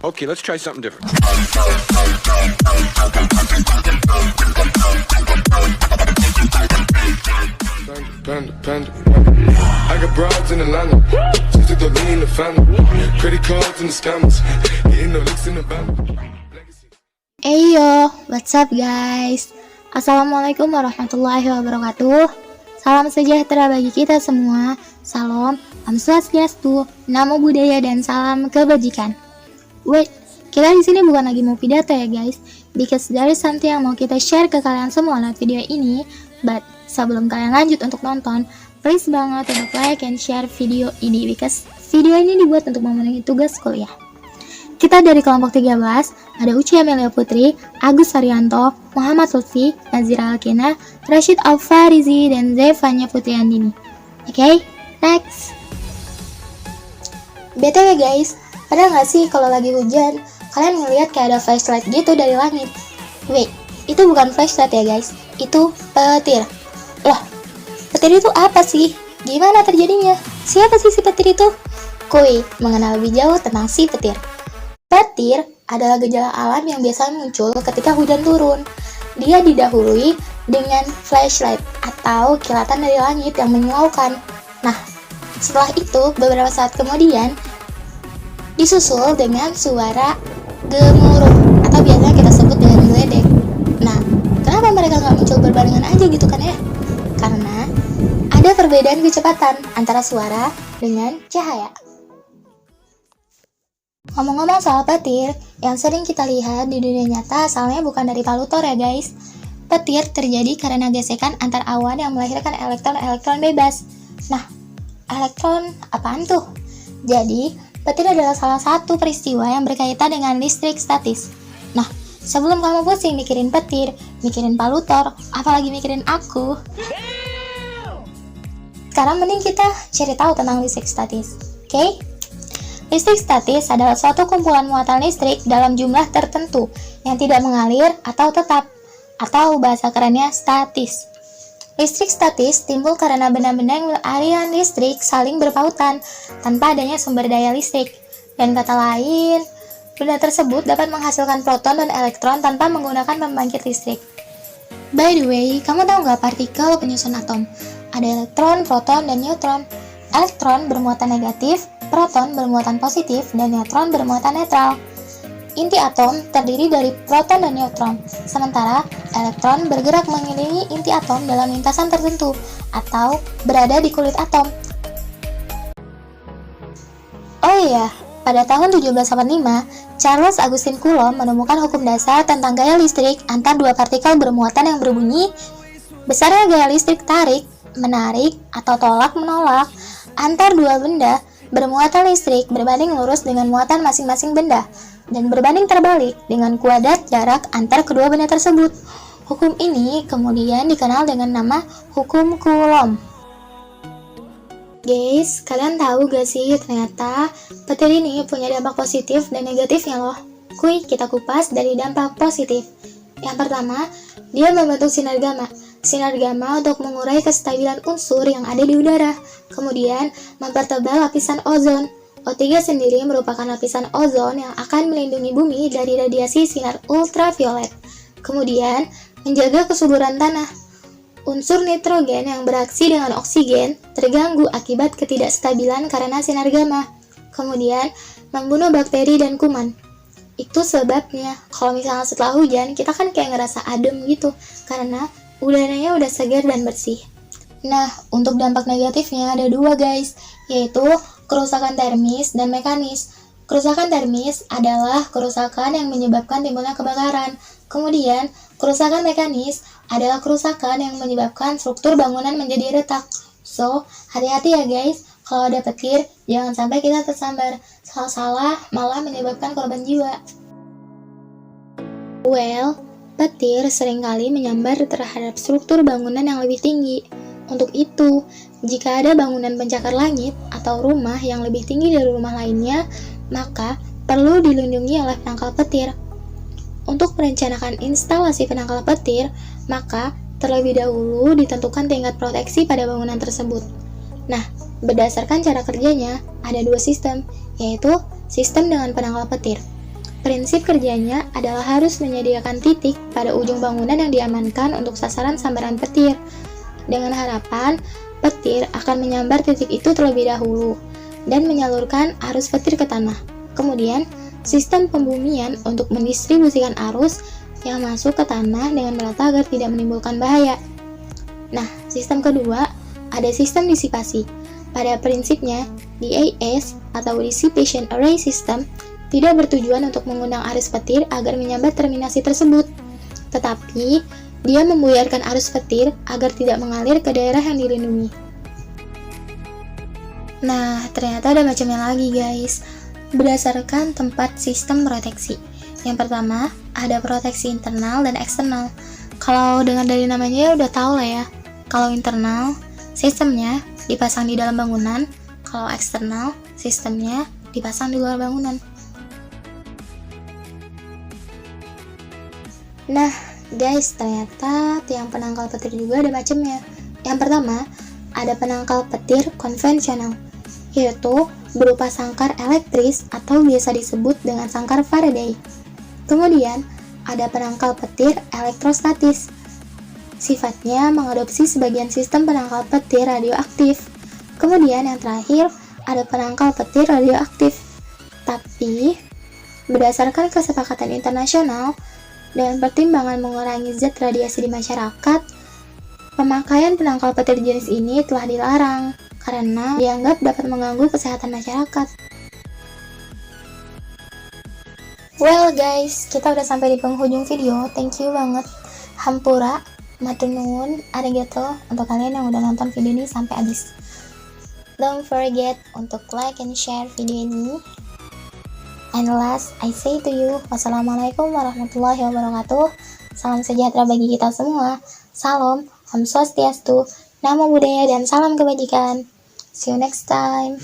Okay, let's try something different. Panda. I got broads in Atlanta, just to throw me in the family. Credit cards and the scammers, hitting the licks in the band. Eyo, what's up guys? Assalamualaikum warahmatullahi wabarakatuh. Salam sejahtera bagi kita semua. Salam, Om Swastiastu, Namo Buddhaya dan salam kebajikan. Wait, kita di sini bukan lagi mau pidato ya guys, because there is something yang mau kita share ke kalian semua lewat video ini. But sebelum kalian lanjut untuk nonton, please banget untuk like and share video ini, because video ini dibuat untuk memenuhi tugas kuliah. Kita dari kelompok 13, ada Uci Amelia Putri, Agus Arianto, Muhammad Lutfi, Nazira Alkina, Rashid Alfarizi, dan Zevanya Putri Andini. Oke, next. BTW guys, ada nggak sih kalau lagi hujan, kalian ngeliat kayak ada flashlight gitu dari langit? Wait, itu bukan flashlight ya guys, itu petir. Loh, petir itu apa sih? Gimana terjadinya? Siapa sih si petir itu? Kuy, mengenal lebih jauh tentang si petir. Petir adalah gejala alam yang biasa muncul ketika hujan turun. Dia didahului dengan flashlight atau kilatan dari langit yang menyilaukan. Nah, setelah itu beberapa saat kemudian disusul dengan suara gemuruh atau biasanya kita sebut dengan geledek. Nah, kenapa mereka nggak muncul berbarengan aja gitu kan ya? Karena ada perbedaan kecepatan antara suara dengan cahaya. Ngomong-ngomong soal petir, yang sering kita lihat di dunia nyata asalnya bukan dari palutor ya guys. Petir terjadi karena gesekan antar awan yang melahirkan elektron-elektron bebas. Nah, elektron apaan tuh? Jadi, petir adalah salah satu peristiwa yang berkaitan dengan listrik statis. Nah, sebelum kamu pusing mikirin petir, mikirin palutor, apalagi mikirin aku, sekarang mending kita cari tahu tentang listrik statis. Oke? Listrik statis adalah suatu kumpulan muatan listrik dalam jumlah tertentu yang tidak mengalir atau tetap, atau bahasa kerennya statis. Listrik statis timbul karena benda-benda yang aliran listrik saling berpautan tanpa adanya sumber daya listrik. Dan kata lain, benda tersebut dapat menghasilkan proton dan elektron tanpa menggunakan pembangkit listrik. By the way, kamu tahu nggak partikel penyusun atom? Ada elektron, proton, dan neutron. Elektron bermuatan negatif, proton bermuatan positif, dan neutron bermuatan netral. Inti atom terdiri dari proton dan neutron, sementara elektron bergerak mengelilingi inti atom dalam lintasan tertentu atau berada di kulit atom. Oh iya, pada tahun 1785, Charles Augustin Coulomb menemukan hukum dasar tentang gaya listrik antar dua partikel bermuatan yang berbunyi, besarnya gaya listrik tarik, menarik, atau tolak-menolak antar dua benda bermuatan listrik berbanding lurus dengan muatan masing-masing benda, dan berbanding terbalik dengan kuadrat jarak antar kedua benda tersebut. Hukum ini kemudian dikenal dengan nama Hukum Coulomb. Guys, kalian tahu gak sih ternyata petir ini punya dampak positif dan negatifnya loh. Kuy, kita kupas dari dampak positif. Yang pertama, dia membentuk sinar gamma. Sinar gamma untuk mengurai kestabilan unsur yang ada di udara. Kemudian, mempertebal lapisan ozon. O3 sendiri merupakan lapisan ozon yang akan melindungi bumi dari radiasi sinar ultraviolet. Kemudian, menjaga kesuburan tanah. Unsur nitrogen yang beraksi dengan oksigen terganggu akibat ketidakstabilan karena sinar gamma. Kemudian, membunuh bakteri dan kuman. Itu sebabnya, kalau misalnya setelah hujan, kita kan kayak ngerasa adem gitu, karena udaranya udah segar dan bersih. Nah, untuk dampak negatifnya ada dua guys, yaitu kerusakan termis dan mekanis. Kerusakan termis adalah kerusakan yang menyebabkan timbulnya kebakaran. Kemudian, kerusakan mekanis adalah kerusakan yang menyebabkan struktur bangunan menjadi retak. So, hati-hati ya guys, kalau ada petir, jangan sampai kita tersambar. Salah-salah malah menyebabkan korban jiwa. Well, petir seringkali menyambar terhadap struktur bangunan yang lebih tinggi. Untuk itu, jika ada bangunan pencakar langit atau rumah yang lebih tinggi dari rumah lainnya, maka perlu dilindungi oleh penangkal petir. Untuk merencanakan instalasi penangkal petir, maka terlebih dahulu ditentukan tingkat proteksi pada bangunan tersebut. Nah, berdasarkan cara kerjanya, ada dua sistem, yaitu sistem dengan penangkal petir. Prinsip kerjanya adalah harus menyediakan titik pada ujung bangunan yang diamankan untuk sasaran sambaran petir, dengan harapan petir akan menyambar titik itu terlebih dahulu dan menyalurkan arus petir ke tanah. Kemudian, sistem pembumian untuk mendistribusikan arus yang masuk ke tanah dengan merata agar tidak menimbulkan bahaya. Nah, sistem kedua ada sistem disipasi. Pada prinsipnya, DAS atau Dissipation Array System tidak bertujuan untuk mengundang arus petir agar menyambar terminasi tersebut, tetapi dia membuyarkan arus petir agar tidak mengalir ke daerah yang dilindungi. Nah, ternyata ada macamnya lagi guys, berdasarkan tempat sistem proteksi. Yang pertama, ada proteksi internal dan eksternal. Kalau dengan dari namanya ya udah tahu lah ya. Kalau internal, sistemnya dipasang di dalam bangunan. Kalau eksternal, sistemnya dipasang di luar bangunan. Nah, guys, ternyata tiang penangkal petir juga ada macamnya. Yang pertama, ada penangkal petir konvensional, yaitu berupa sangkar elektris atau biasa disebut dengan sangkar Faraday. Kemudian, ada penangkal petir elektrostatis. Sifatnya mengadopsi sebagian sistem penangkal petir radioaktif. Kemudian yang terakhir, ada penangkal petir radioaktif. Tapi, berdasarkan kesepakatan internasional, dan pertimbangan mengurangi zat radiasi di masyarakat, pemakaian penangkal petir jenis ini telah dilarang karena dianggap dapat mengganggu kesehatan masyarakat. Well guys, kita udah sampai di penghujung video. Thank you banget. Hampura, matur nuwun, arigato untuk kalian yang udah nonton video ini sampai habis. Don't forget untuk like and share video ini. And last, I say to you, wassalamualaikum warahmatullahi wabarakatuh. Salam sejahtera bagi kita semua. Salam, Om Swastiastu, Namo Buddhaya, dan salam kebajikan. See you next time.